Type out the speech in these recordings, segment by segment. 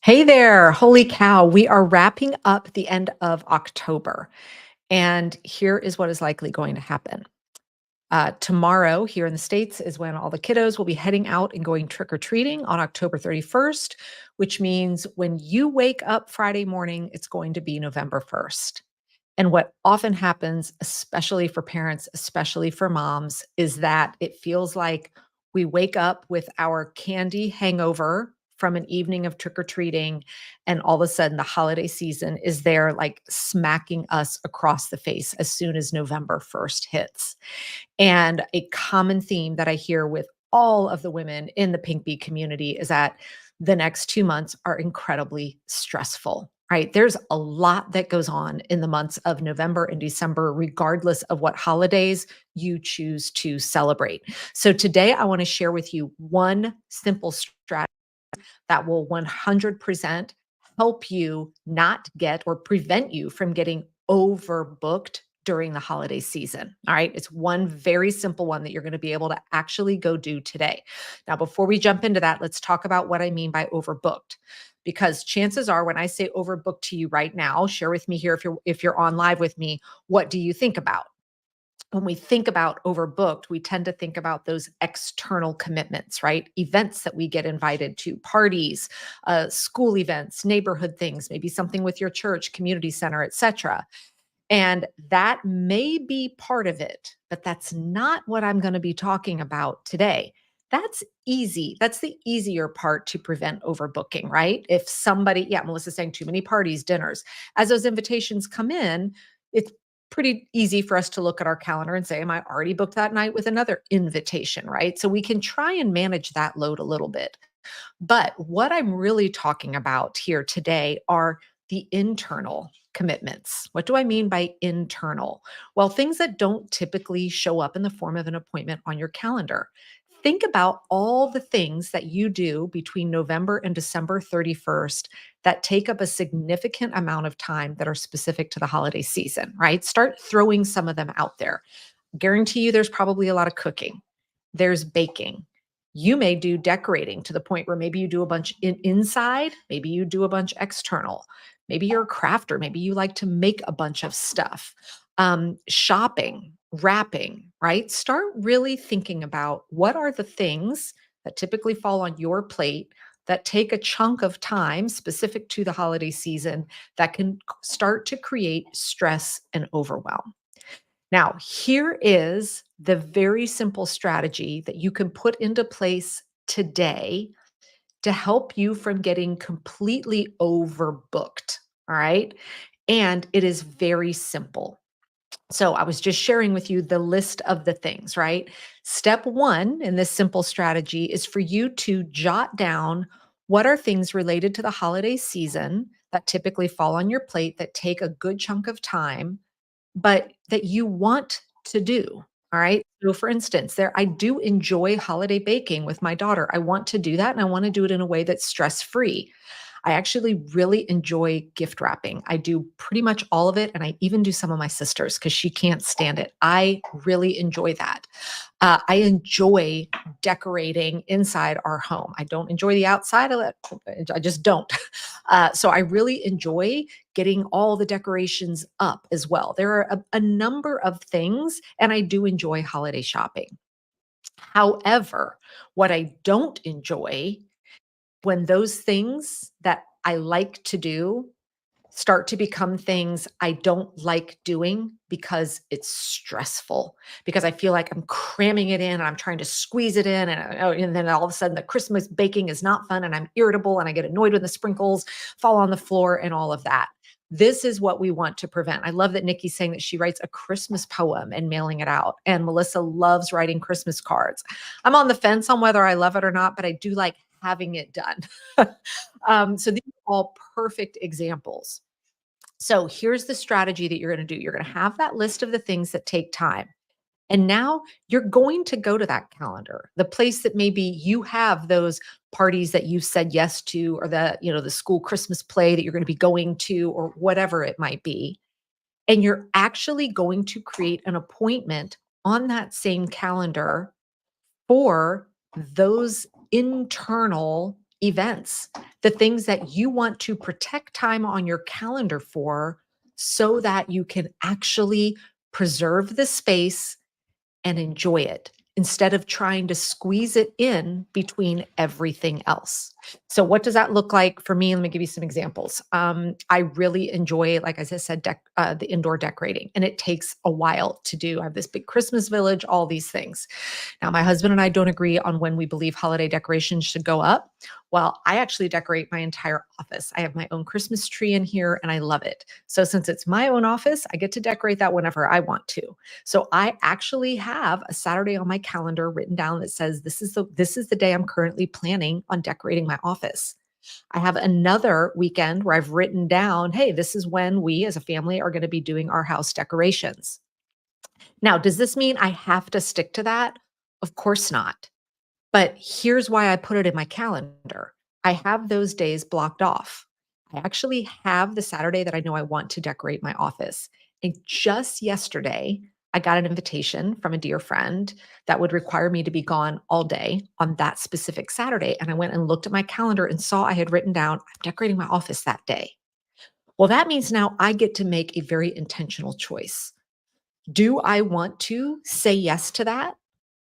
Hey there. Holy cow. We are wrapping up the end of October. And here is what is likely going to happen. Tomorrow, here in the States, is when all the kiddos will be heading out and going trick or treating on October 31st, which means when you wake up Friday morning, it's going to be November 1st. And what often happens, especially for parents, especially for moms, is that it feels like we wake up with our candy hangover from an evening of trick or treating. And all of a sudden, the holiday season is there, like smacking us across the face as soon as November 1st hits. And a common theme that I hear with all of the women in the Pink Bee community is that the next 2 months are incredibly stressful, right? There's a lot that goes on in the months of November and December, regardless of what holidays you choose to celebrate. So today I want to share with you one simple strategy that will 100% help you not get or prevent you from getting overbooked during the holiday season. All right. It's one very simple one that you're going to be able to actually go do today. Now, before we jump into that, let's talk about what I mean by overbooked. Because chances are when I say overbooked to you right now, share with me here if you're on live with me, what do you think about? When we think about overbooked, we tend to think about those external commitments, right? Events that we get invited to, parties, school events, neighborhood things, maybe something with your church, community center, etc. And that may be part of it, but that's not what I'm going to be talking about today. That's easy. That's the easier part to prevent overbooking, right? If somebody, yeah, Melissa's saying too many parties, dinners. As those invitations come in, it's pretty easy for us to look at our calendar and say, am I already booked that night with another invitation, right? So we can try and manage that load a little bit. But what I'm really talking about here today are the internal commitments. What do I mean by internal? Well, things that don't typically show up in the form of an appointment on your calendar. Think about all the things that you do between November and December 31st that take up a significant amount of time that are specific to the holiday season, right? Start throwing some of them out there. Guarantee you there's probably a lot of cooking. There's baking. You may do decorating to the point where maybe you do a bunch inside, maybe you do a bunch external. Maybe you're a crafter, maybe you like to make a bunch of stuff. Shopping, wrapping, right? Start really thinking about what are the things that typically fall on your plate that take a chunk of time specific to the holiday season that can start to create stress and overwhelm. Now, here is the very simple strategy that you can put into place today to help you from getting completely overbooked. All right. And it is very simple. So I was just sharing with you the list of the things, right? Step one in this simple strategy is for you to jot down what are things related to the holiday season that typically fall on your plate that take a good chunk of time but that you want to do. All right. So for instance, I do enjoy holiday baking with my daughter. I want to do that and I want to do it in a way that's stress free. I actually really enjoy gift wrapping. I do pretty much all of it. And I even do some of my sisters because she can't stand it. I really enjoy that. I enjoy decorating inside our home. I don't enjoy the outside of it. I just don't. So I really enjoy getting all the decorations up as well. There are a number of things, and I do enjoy holiday shopping. However, what I don't enjoy when those things that I like to do start to become things I don't like doing because it's stressful, because I feel like I'm cramming it in and I'm trying to squeeze it in. And then all of a sudden, the Christmas baking is not fun and I'm irritable and I get annoyed when the sprinkles fall on the floor and all of that. This is what we want to prevent. I love that Nikki's saying that she writes a Christmas poem and mailing it out. And Melissa loves writing Christmas cards. I'm on the fence on whether I love it or not, but I do like having it done. So these are all perfect examples. So here's the strategy that you're going to do. You're going to have that list of the things that take time. And now you're going to go to that calendar, the place that maybe you have those parties that you said yes to, or the school Christmas play that you're going to be going to, or whatever it might be. And you're actually going to create an appointment on that same calendar for those internal events the things that you want to protect time on your calendar for so that you can actually preserve the space and enjoy it instead of trying to squeeze it in between everything else. So, what does that look like for me? Let me give you some examples. I really enjoy, like as I said, the indoor decorating, and it takes a while to do. I have this big Christmas village, all these things. Now, my husband and I don't agree on when we believe holiday decorations should go up. Well, I actually decorate my entire office. I have my own Christmas tree in here and I love it. So, since it's my own office, I get to decorate that whenever I want to. So, I actually have a Saturday on my calendar written down that says this is the day I'm currently planning on decorating my office. I have another weekend where I've written down, hey, this is when we as a family are going to be doing our house decorations. Now, does this mean I have to stick to that? Of course not. But here's why I put it in my calendar. I have those days blocked off. I actually have the Saturday that I know I want to decorate my office. And just yesterday, I got an invitation from a dear friend that would require me to be gone all day on that specific Saturday. And I went and looked at my calendar and saw I had written down, I'm decorating my office that day. Well, that means now I get to make a very intentional choice. Do I want to say yes to that?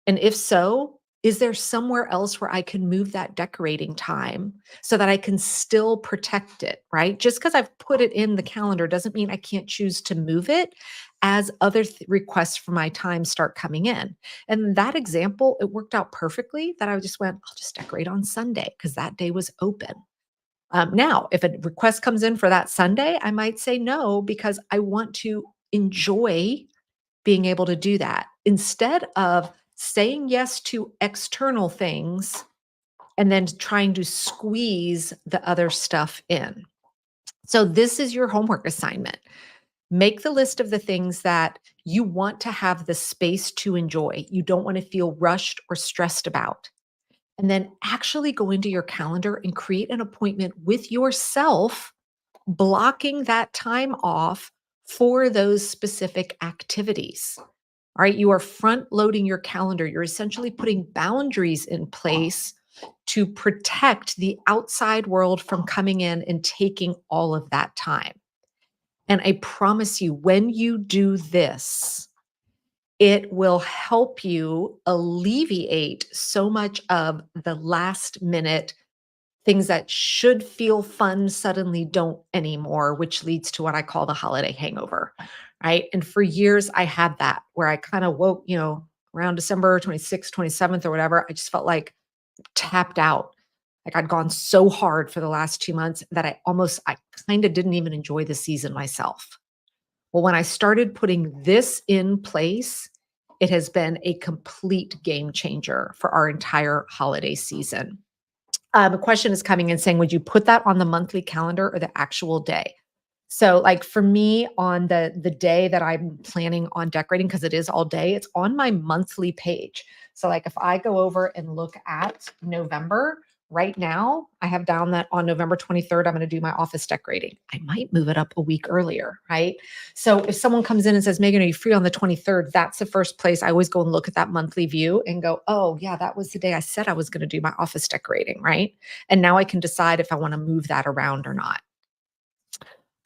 And if so, is there somewhere else where I can move that decorating time so that I can still protect it, right? Just because I've put it in the calendar doesn't mean I can't choose to move it as other requests for my time start coming in. And that example, it worked out perfectly that I just went, I'll just decorate on Sunday because that day was open. Now, if a request comes in for that Sunday, I might say no because I want to enjoy being able to do that instead of saying yes to external things and then trying to squeeze the other stuff in. So, this is your homework assignment. Make the list of the things that you want to have the space to enjoy, you don't want to feel rushed or stressed about. And then actually go into your calendar and create an appointment with yourself, blocking that time off for those specific activities. All right, you are front loading your calendar. You're essentially putting boundaries in place to protect the outside world from coming in and taking all of that time. And I promise you, when you do this, it will help you alleviate so much of the last minute things that should feel fun suddenly don't anymore, which leads to what I call the holiday hangover, right? And for years, I had that where I kind of woke, around December 26th, 27th, or whatever. I just felt like tapped out. Like I'd gone so hard for the last 2 months that I kind of didn't even enjoy the season myself. Well, when I started putting this in place, it has been a complete game changer for our entire holiday season. A question is coming in saying, would you put that on the monthly calendar or the actual day? So, like for me, on the day that I'm planning on decorating, because it is all day, it's on my monthly page. So, like if I go over and look at November, right now, I have down that on November 23rd, I'm going to do my office decorating. I might move it up a week earlier, right? So, if someone comes in and says, Megan, are you free on the 23rd? That's the first place I always go and look at that monthly view and go, oh, yeah, that was the day I said I was going to do my office decorating, right? And now I can decide if I want to move that around or not.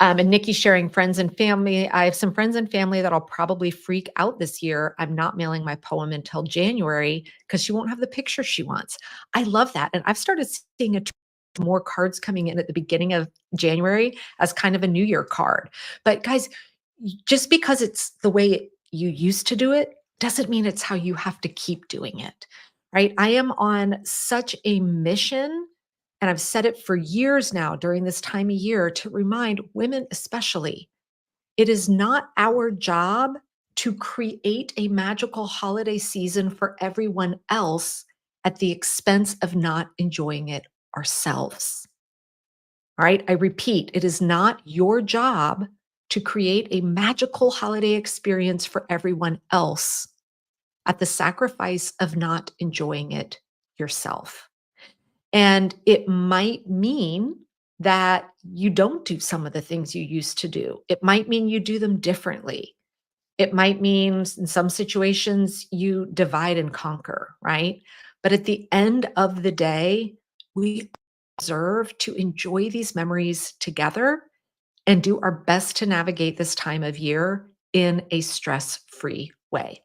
And Nikki sharing friends and family. I have some friends and family that'll probably freak out this year. I'm not mailing my poem until January because she won't have the picture she wants. I love that. And I've started seeing more cards coming in at the beginning of January as kind of a New Year card. But guys, just because it's the way you used to do it doesn't mean it's how you have to keep doing it, right? I am on such a mission and I've said it for years now during this time of year to remind women, especially, it is not our job to create a magical holiday season for everyone else at the expense of not enjoying it ourselves. All right. I repeat, it is not your job to create a magical holiday experience for everyone else at the sacrifice of not enjoying it yourself. And it might mean that you don't do some of the things you used to do. It might mean you do them differently. It might mean in some situations you divide and conquer, right? But at the end of the day, we deserve to enjoy these memories together and do our best to navigate this time of year in a stress-free way.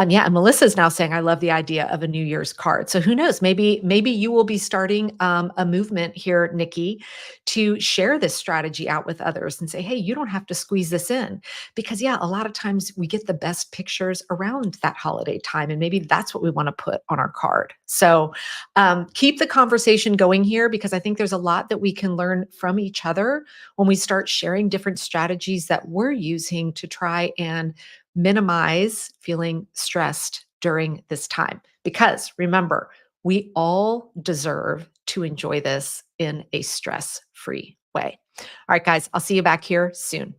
Yeah, and Melissa's now saying, "I love the idea of a New Year's card." So who knows? Maybe you will be starting a movement here, Nikki, to share this strategy out with others and say, "Hey, you don't have to squeeze this in," because yeah, a lot of times we get the best pictures around that holiday time, and maybe that's what we want to put on our card. So keep the conversation going here because I think there's a lot that we can learn from each other when we start sharing different strategies that we're using to try and minimize feeling stressed during this time. Because remember, we all deserve to enjoy this in a stress free way. All right, guys, I'll see you back here soon.